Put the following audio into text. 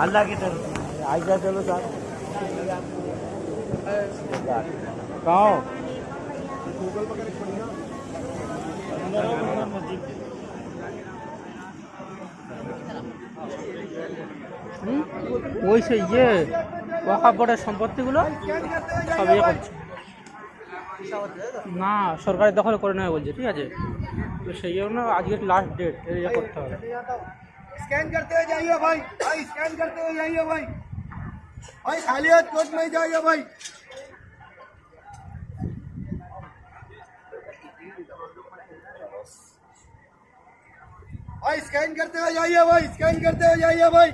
अल्लाह की तरफ से आइजा चलो साहब कहाँ हो? ওই সে ইয়ে ওয়াকফ বোর্ডের সম্পত্তিগুলো সব ইয়ে করছে না, সরকারের দখল করে নেবে বলছে, ঠিক আছে। তো সেই জন্য আজকে লাস্ট ডেট ইয়ে করতে হবে। स्कैन करते हुए जाइए भाई, भाई स्कैन करते हुए जाइए भाई, भाई खाली हाथ कोर्ट में जाइए भाई, भाई स्कैन करते हुए जाइए भाई, स्कैन करते हुए जाइए भाई।